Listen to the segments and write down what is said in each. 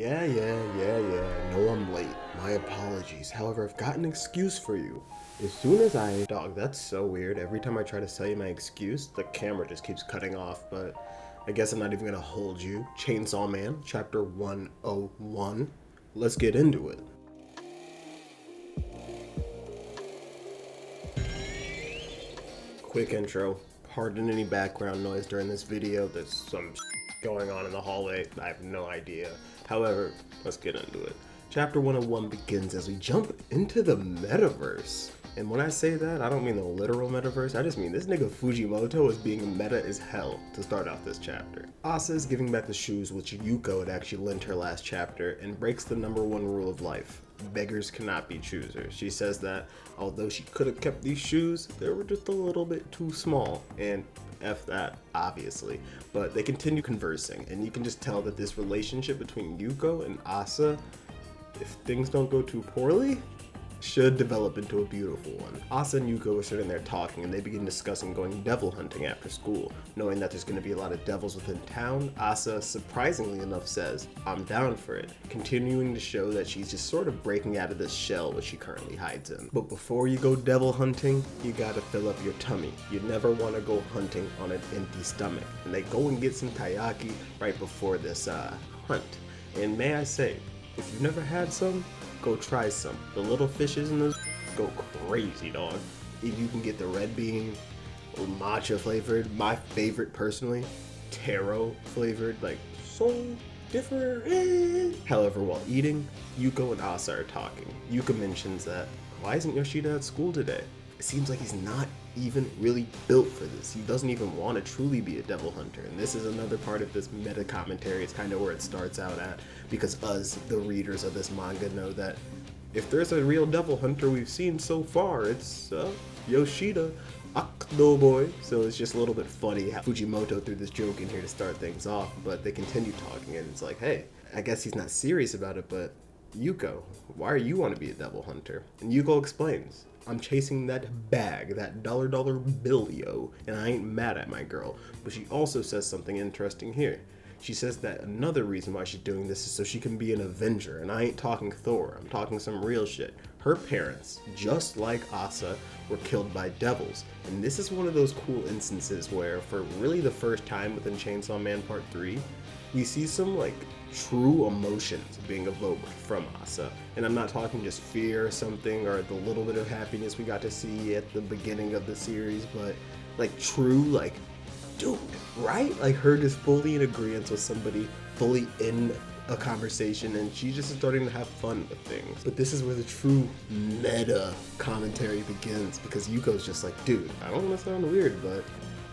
Yeah. No, I'm late. My apologies. However, I've got an excuse for you. As soon as I... Dog, that's so weird. Every time I try to tell you my excuse, the camera just keeps cutting off, but I guess I'm not even gonna hold you. Chainsaw Man, chapter 101. Let's get into it. Quick intro. Pardon any background noise during this video. There's some going on in the hallway. I have no idea. However, let's get into it. Chapter 101 begins as we jump into the metaverse. And when I say that, I don't mean the literal metaverse. I just mean this nigga Fujimoto is being meta as hell to start off this chapter. Asa is giving back the shoes which Yuko had actually lent her last chapter and breaks the #1 rule of life. Beggars cannot be choosers. She says that although she could have kept these shoes, they were just a little bit too small, and F that, obviously. But they continue conversing, and you can just tell that this relationship between Yuko and Asa, if things don't go too poorly, should develop into a beautiful one. Asa and Yuko are sitting there talking, and they begin discussing going devil hunting after school. Knowing that there's going to be a lot of devils within town, Asa, surprisingly enough, says, "I'm down for it," continuing to show that she's just sort of breaking out of this shell which she currently hides in. But before you go devil hunting, you gotta fill up your tummy. You never want to go hunting on an empty stomach. And they go and get some taiyaki right before this hunt. And may I say, if you've never had some, go try some. The little fishes in this go crazy, dog. If you can get the red bean or matcha flavored, my favorite personally, taro flavored, like so different. However, while eating, Yuko and Asa are talking. Yuko mentions that, why isn't Yoshida at school today? It seems like he's not even really built for this. He doesn't even want to truly be a devil hunter. And this is another part of this meta commentary. It's kind of where it starts out at, because us, the readers of this manga, know that if there's a real devil hunter we've seen so far, it's Yoshida, Akdo boy. So it's just a little bit funny how Fujimoto threw this joke in here to start things off, but they continue talking and it's like, hey, I guess he's not serious about it, but Yuko, why do you want to be a devil hunter? And Yuko explains, I'm chasing that bag, that dollar bill, yo, and I ain't mad at my girl. But she also says something interesting here. She says that another reason why she's doing this is so she can be an Avenger, and I ain't talking Thor, I'm talking some real shit. Her parents, just like Asa, were killed by devils, and this is one of those cool instances where, for really the first time within Chainsaw Man Part 3, we see some, like, true emotions being evoked from Asa. And I'm not talking just fear or something, or the little bit of happiness we got to see at the beginning of the series, but like true, like, dude, right? Like her just fully in agreement with somebody, fully in a conversation, and she's just starting to have fun with things. But this is where the true meta commentary begins, because Yuko's just like, dude, I don't want to sound weird, but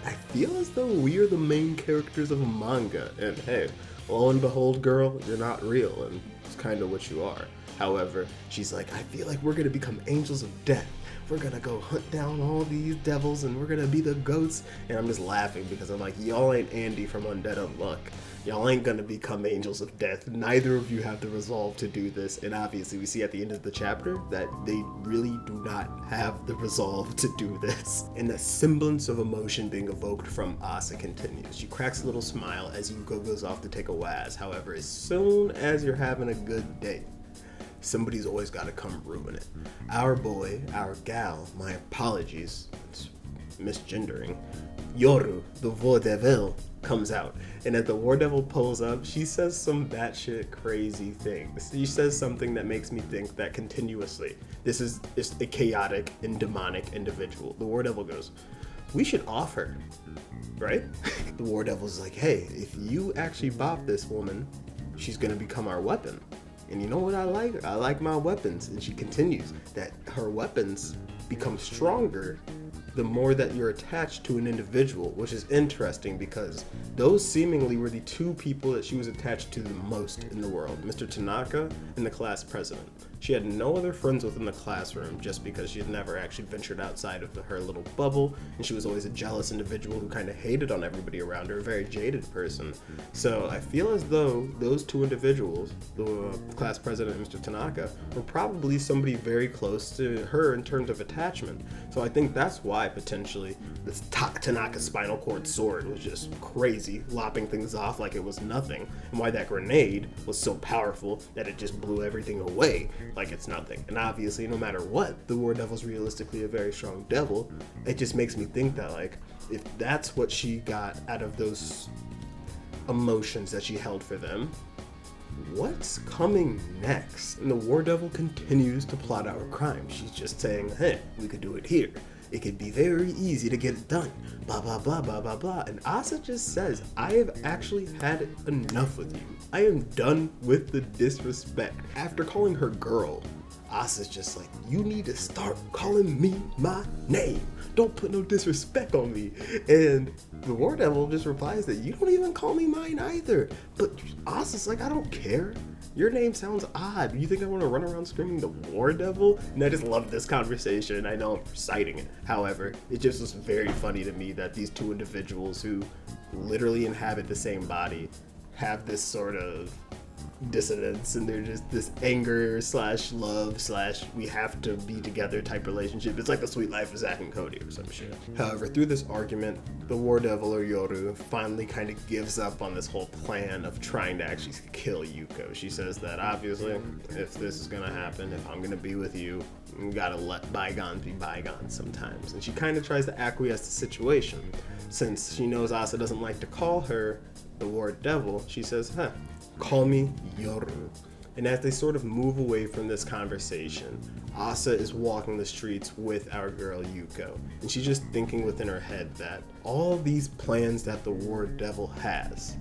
I feel as though we're the main characters of a manga, and hey, lo and behold, girl, you're not real, and it's kind of what you are. However, she's like, I feel like we're gonna become angels of death. We're gonna go hunt down all these devils, and we're gonna be the goats. And I'm just laughing because I'm like, y'all ain't Andy from Undead Unluck. Y'all ain't gonna become angels of death. Neither of you have the resolve to do this. And obviously we see at the end of the chapter that they really do not have the resolve to do this. And the semblance of emotion being evoked from Asa continues. She cracks a little smile as Yuko goes off to take a waz. However, as soon as you're having a good day, somebody's always gotta come ruin it. Our boy, our gal, my apologies, it's misgendering, Yoru, the War Devil, comes out. And as the War Devil pulls up, she says some batshit crazy things. She says something that makes me think that continuously, this is just a chaotic and demonic individual. The War Devil goes, we should off her, right? The War Devil's like, hey, if you actually bop this woman, she's gonna become our weapon. And you know what I like? I like my weapons. And she continues that her weapons become stronger the more that you're attached to an individual, which is interesting because those seemingly were the two people that she was attached to the most in the world, Mr. Tanaka and the class president. She had no other friends within the classroom just because she had never actually ventured outside of her little bubble, and she was always a jealous individual who kind of hated on everybody around her, a very jaded person. So I feel as though those two individuals, the class president and Mr. Tanaka, were probably somebody very close to her in terms of attachment. So I think that's why potentially this Tanaka spinal cord sword was just crazy, lopping things off like it was nothing, and why that grenade was so powerful that it just blew everything away like it's nothing. And obviously, no matter what, the War Devil's realistically a very strong devil. It just makes me think that, like, if that's what she got out of those emotions that she held for them, what's coming next? And the War Devil continues to plot out her crime. She's just saying, hey, we could do it here. It could be very easy to get it done. Blah, blah, blah, blah, blah, blah. And Asa just says, I have actually had enough with you. I am done with the disrespect. After calling her girl, Asa's just like, you need to start calling me my name. Don't put no disrespect on me. And the War Devil just replies that you don't even call me mine either. But Asa's like, I don't care. Your name sounds odd. You think I want to run around screaming the War Devil? And I just love this conversation. I know I'm reciting it. However, it just was very funny to me that these two individuals who literally inhabit the same body have this sort of dissonance, and they're just this anger slash love slash we have to be together type relationship. It's like the Sweet Life of Zack and Cody or some shit. However, through this argument, the War Devil, or Yoru, finally kind of gives up on this whole plan of trying to actually kill Yuko. She says that obviously, if this is gonna happen, if I'm gonna be with you, you gotta let bygones be bygones sometimes. And she kind of tries to acquiesce the situation. Since she knows Asa doesn't like to call her the War Devil, she says, call me Yoru. And as they sort of move away from this conversation, Asa is walking the streets with our girl Yuko. And she's just thinking within her head that all these plans that the War Devil has,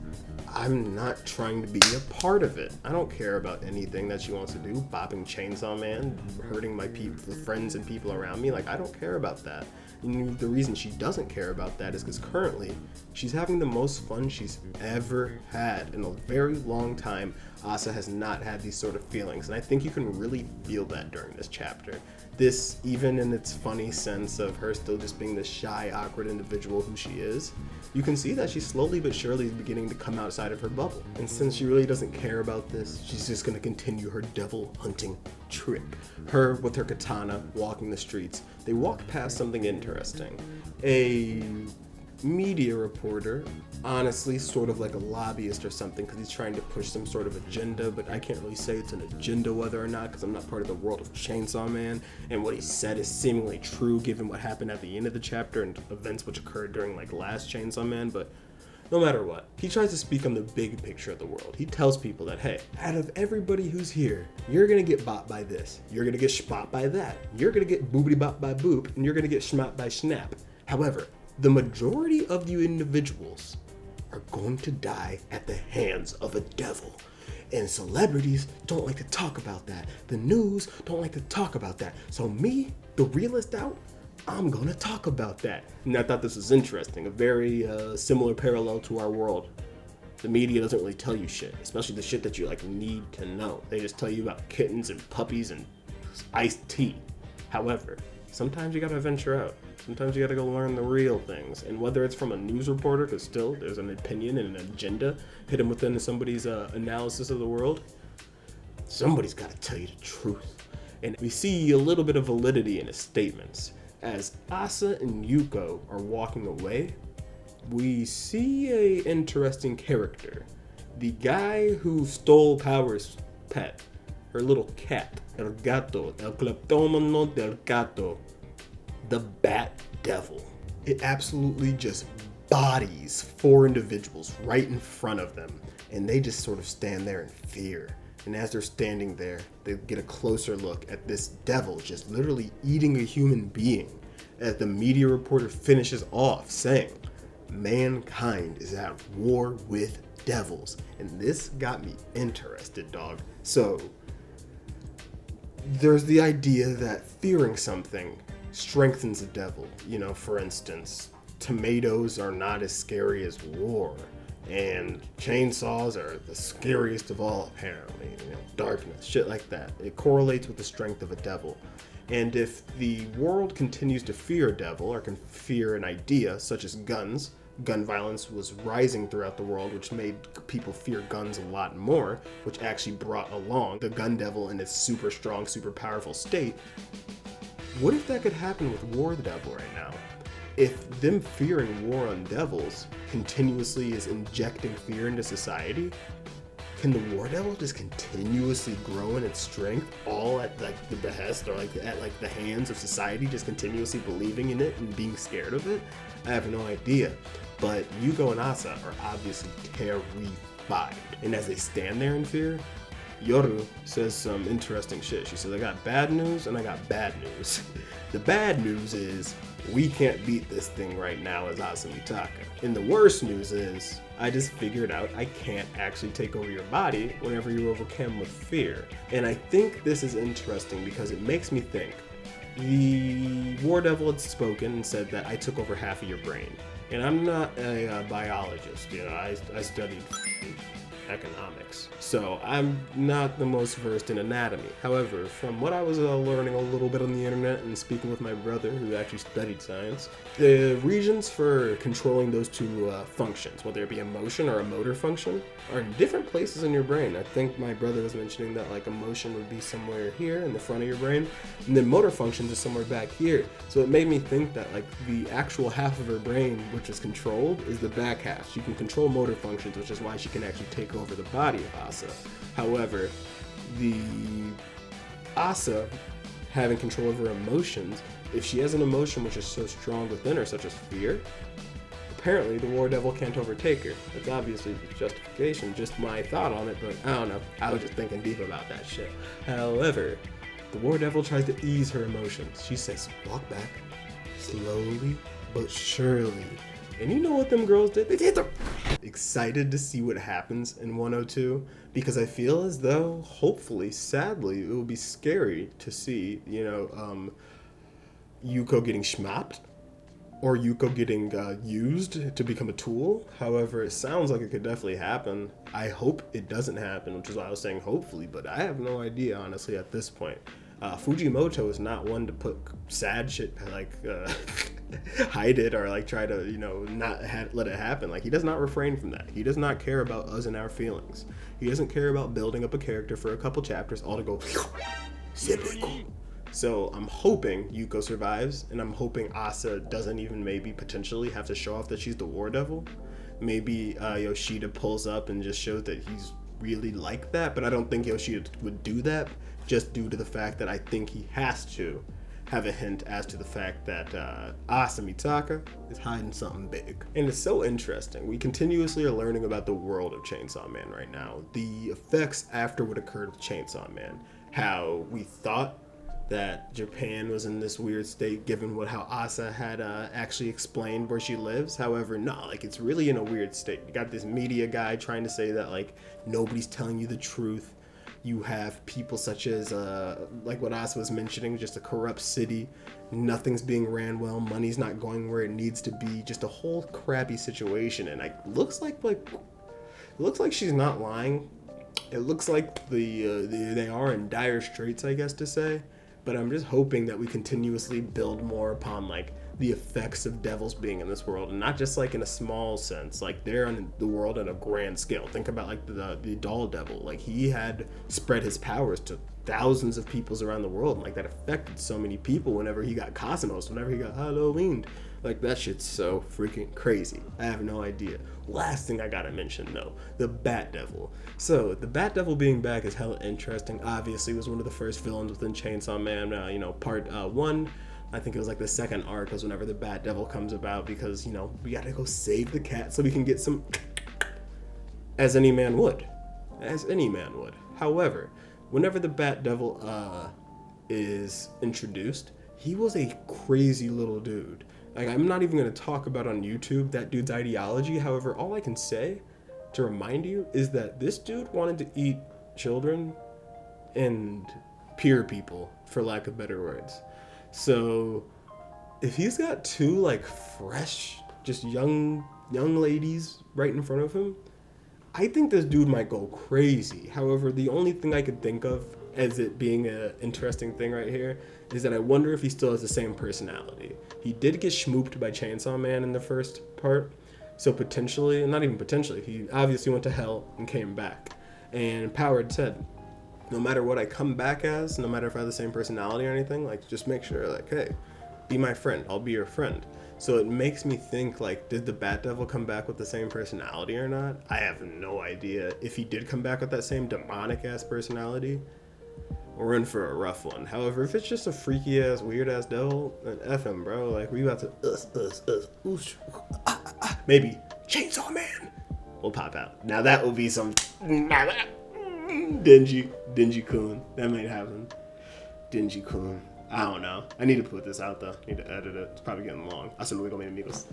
I'm not trying to be a part of it. I don't care about anything that she wants to do, bopping Chainsaw Man, hurting my the friends and people around me. Like, I don't care about that. And the reason she doesn't care about that is because currently she's having the most fun she's ever had in a very long time. Asa has not had these sort of feelings, and I think you can really feel that during this chapter. This, even in its funny sense of her still just being this shy, awkward individual who she is, you can see that she's slowly but surely beginning to come outside of her bubble. And since she really doesn't care about this, she's just going to continue her devil hunting trip. Her with her katana walking the streets. They walk past something interesting. A media reporter, honestly sort of like a lobbyist or something, because he's trying to push some sort of agenda, but I can't really say it's an agenda whether or not, because I'm not part of the world of Chainsaw Man, and what he said is seemingly true given what happened at the end of the chapter and events which occurred during like last Chainsaw Man. But no matter what, he tries to speak on the big picture of the world. He tells people that, hey, out of everybody who's here, you're gonna get bought by this, you're gonna get spot by that, you're gonna get boobity bop by boop, and you're gonna get schmap by snap. However, the majority of you individuals are going to die at the hands of a devil. And celebrities don't like to talk about that. The news don't like to talk about that. So me, the realist out, I'm gonna talk about that. And I thought this was interesting, a very similar parallel to our world. The media doesn't really tell you shit, especially the shit that you like need to know. They just tell you about kittens and puppies and iced tea. However, sometimes you gotta venture out. Sometimes you gotta go learn the real things. And whether it's from a news reporter, because still there's an opinion and an agenda hidden within somebody's analysis of the world, somebody's gotta tell you the truth. And we see a little bit of validity in his statements. As Asa and Yuko are walking away, we see a interesting character. The guy who stole Power's pet, her little cat, El Gato, El Kleptomano del Gato, the Bat Devil. It absolutely just bodies four individuals right in front of them, and they just sort of stand there in fear. And as they're standing there, they get a closer look at this devil just literally eating a human being, as the media reporter finishes off saying, mankind is at war with devils. And this got me interested, dog. So there's the idea that fearing something strengthens the devil. You know, for instance, tomatoes are not as scary as war. And chainsaws are the scariest of all, apparently. Darkness, shit like that. It correlates with the strength of a devil. And if the world continues to fear a devil, or can fear an idea, such as guns, gun violence was rising throughout the world, which made people fear guns a lot more, which actually brought along the gun devil in its super strong, super powerful state. What if that could happen with War the Devil right now? If them fearing war on devils continuously is injecting fear into society, can the War Devil just continuously grow in its strength, all at like the behest or like at like the hands of society, just continuously believing in it and being scared of it? I have no idea. But Yuko and Asa are obviously terrified. And as they stand there in fear, Yoru says some interesting shit. She says, I got bad news and I got bad news. The bad news is we can't beat this thing right now as Asa Mitaka. And the worst news is I just figured out I can't actually take over your body whenever you're overcome with fear. And I think this is interesting because it makes me think. The War Devil had spoken and said that I took over half of your brain. And I'm not a biologist, I studied economics, so I'm not the most versed in anatomy. However, from what I was learning a little bit on the internet and speaking with my brother who actually studied science, the regions for controlling those two functions, whether it be a motion or a motor function, are in different places in your brain. I think my brother was mentioning that like emotion would be somewhere here in the front of your brain, and then motor functions is somewhere back here. So it made me think that like the actual half of her brain which is controlled is the back half. She can control motor functions, which is why she can actually take over the body of Asa. However, the Asa having control over emotions, if she has an emotion which is so strong within her, such as fear, apparently the War Devil can't overtake her. That's obviously the justification, just my thought on it, but I don't know. I was just thinking deep about that shit. However, the War Devil tries to ease her emotions. She says, walk back, slowly but surely. And you know what them girls did? They did. Excited to see what happens in 102 because I feel as though, hopefully, sadly, it will be scary to see, Yuko getting schmapped or Yuko getting used to become a tool. However, it sounds like it could definitely happen. I hope it doesn't happen, which is why I was saying hopefully, but I have no idea, honestly, at this point. Fujimoto is not one to put sad shit like hide it or like try to not let it happen. Like he does not refrain from that. He does not care about us and our feelings. He doesn't care about building up a character for a couple chapters all to go so I'm hoping Yuko survives, and I'm hoping Asa doesn't even maybe potentially have to show off that she's the War Devil. Maybe Yoshida pulls up and just shows that he's really like that, but I don't think Yoshida would do that just due to the fact that I think he has to have a hint as to the fact that Asa Mitaka is hiding something big. And it's so interesting. We continuously are learning about the world of Chainsaw Man right now. The effects after what occurred with Chainsaw Man. How we thought that Japan was in this weird state given how Asa had actually explained where she lives. However, no, like it's really in a weird state. You got this media guy trying to say that like nobody's telling you the truth. You have people such as, like what Asa was mentioning, just a corrupt city. Nothing's being ran well. Money's not going where it needs to be. Just a whole crappy situation. And it looks like she's not lying. It looks like they are in dire straits, I guess to say. But I'm just hoping that we continuously build more upon like the effects of devils being in this world, and not just like in a small sense, like they're in the world at a grand scale. Think about like the doll devil. Like he had spread his powers to thousands of peoples around the world, and like that affected so many people whenever he got Cosmos, whenever he got Halloween. Like that shit's so freaking crazy. I have no idea. Last thing I gotta mention though, the Bat Devil. So the Bat Devil being back is hella interesting. Obviously, was one of the first villains within Chainsaw Man. Part 1. I think it was like the second arc was whenever the Bat Devil comes about because we gotta go save the cat so we can get some. As any man would. However, whenever the Bat Devil is introduced, he was a crazy little dude. Like, I'm not even going to talk about on YouTube that dude's ideology. However, all I can say to remind you is that this dude wanted to eat children and peer people, for lack of better words. So if he's got two like fresh, just young young ladies right in front of him, I think this dude might go crazy. However, the only thing I could think of as it being an interesting thing right here is that I wonder if he still has the same personality. He did get schmooped by Chainsaw Man in the first part, so potentially, and not even potentially, he obviously went to hell and came back. And Power had said, no matter what I come back as, no matter if I have the same personality or anything, like, just make sure, like, hey, be my friend. I'll be your friend. So it makes me think, like, did the Bat Devil come back with the same personality or not? I have no idea. If he did come back with that same demonic-ass personality, we're in for a rough one. However, if it's just a freaky-ass, weird-ass devil, then F him, bro. Like, we about to, maybe Chainsaw Man will pop out. Now that will be some, Dingy-kun. That might happen. Dingy-kun. I don't know. I need to put this out, though. I need to edit it. It's probably getting long. Hasta luego, mis amigos.